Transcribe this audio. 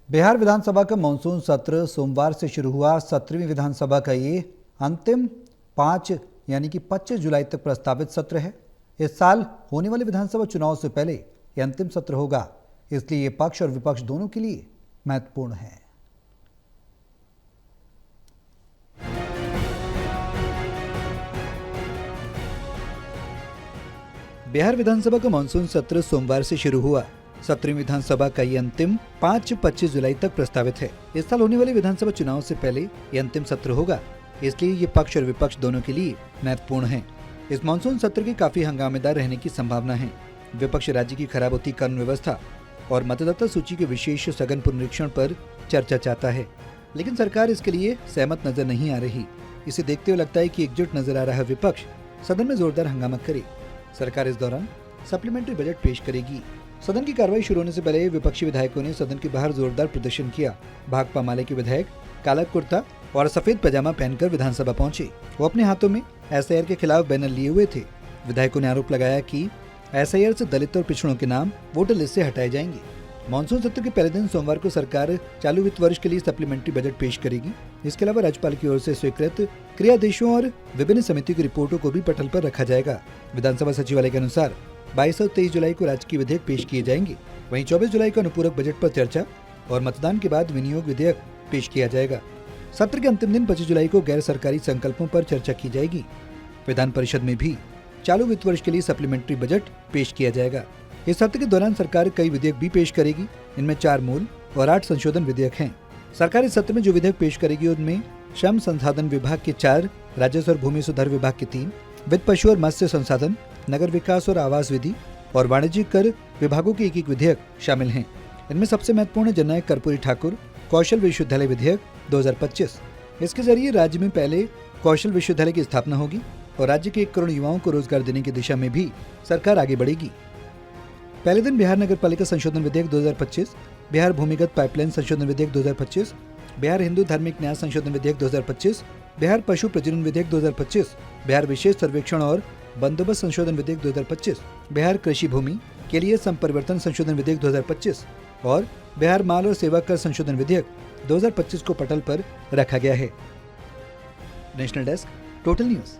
बिहार विधानसभा का मानसून सत्र सोमवार से शुरू हुआ। 17वीं विधानसभा का ये अंतिम 5 यानी कि 25 जुलाई तक प्रस्तावित सत्र है। इस साल होने वाले विधानसभा चुनाव से पहले ये अंतिम सत्र होगा, इसलिए ये पक्ष और विपक्ष दोनों के लिए महत्वपूर्ण है। बिहार विधानसभा का मानसून सत्र सोमवार से शुरू हुआ। 17वीं विधानसभा का ये अंतिम 25 जुलाई तक प्रस्तावित है। इस साल होने वाले विधानसभा चुनाव से पहले ये अंतिम सत्र होगा, इसलिए ये पक्ष और विपक्ष दोनों के लिए महत्वपूर्ण है। इस मानसून सत्र के काफी हंगामेदार रहने की संभावना है। विपक्ष राज्य की खराब होती कानून व्यवस्था और मतदाता सूची के विशेष सघन पुनरीक्षण पर चर्चा चाहता है, लेकिन सरकार इसके लिए सहमत नजर नहीं आ रही। इसे देखते हुए लगता है कि एकजुट नजर आ रहा विपक्ष सदन में जोरदार हंगामा करे। सरकार इस दौरान सप्लीमेंट्री बजट पेश करेगी। सदन की कार्रवाई शुरू होने से पहले विपक्षी विधायकों ने सदन के बाहर जोरदार प्रदर्शन किया। भाकपा माले के विधायक काला कुर्ता और सफेद पजामा पहनकर विधानसभा पहुंचे। वो अपने हाथों में एसआईआर के खिलाफ बैनर लिए हुए थे। विधायकों ने आरोप लगाया कि एसआईआर से दलित और पिछड़ों के नाम वोटर लिस्ट से हटाए जाएंगे। मानसून सत्र के पहले दिन सोमवार को सरकार चालू वित्त वर्ष के लिए सप्लीमेंट्री बजट पेश करेगी। इसके अलावा राज्यपाल की ओर से स्वीकृत क्रियादेशों और विभिन्न समितियों की रिपोर्टों को भी पटल पर रखा जाएगा। विधानसभा सचिवालय के अनुसार 22 और 23 जुलाई को राजकीय विधेयक पेश किए जाएंगे। वहीं 24 जुलाई को अनुपूरक बजट पर चर्चा और मतदान के बाद विनियोग विधेयक पेश किया जाएगा। सत्र के अंतिम दिन 25 जुलाई को गैर सरकारी संकल्पों पर चर्चा की जाएगी। विधान परिषद में भी चालू वित्त वर्ष के लिए सप्लीमेंट्री बजट पेश किया जाएगा। इस सत्र के दौरान सरकार कई विधेयक भी पेश करेगी। इनमें 4 मूल और 8 संशोधन विधेयक हैं। सरकार इस सत्र में जो विधेयक पेश करेगी उनमें श्रम संसाधन विभाग के 4, राजस्व और भूमि सुधार विभाग के 3, वित्त, पशु और मत्स्य संसाधन, नगर विकास और आवास विधि और वाणिज्यिक कर विभागों के एक विधेयक शामिल हैं। इनमें सबसे महत्वपूर्ण जननायक कर्पूरी ठाकुर कौशल विश्वविद्यालय विधेयक 2025। इसके जरिए राज्य में पहले कौशल विश्वविद्यालय की स्थापना होगी और राज्य के 1 करोड़ युवाओं को रोजगार देने की दिशा में भी सरकार आगे बढ़ेगी। पहले दिन बिहार नगर पालिका संशोधन विधेयक 2025, बिहार भूमिगत पाइपलाइन संशोधन विधेयक 2025, बिहार हिंदू धार्मिक न्याय संशोधन विधेयक 2025, बिहार पशु प्रजनन विधेयक 2025, बिहार विशेष सर्वेक्षण और बंदोबस्त संशोधन विधेयक 2025, बिहार कृषि भूमि के लिए संपरिवर्तन संशोधन विधेयक 2025 और बिहार माल और सेवा कर संशोधन विधेयक 2025 को पटल पर रखा गया है। National desk, total news.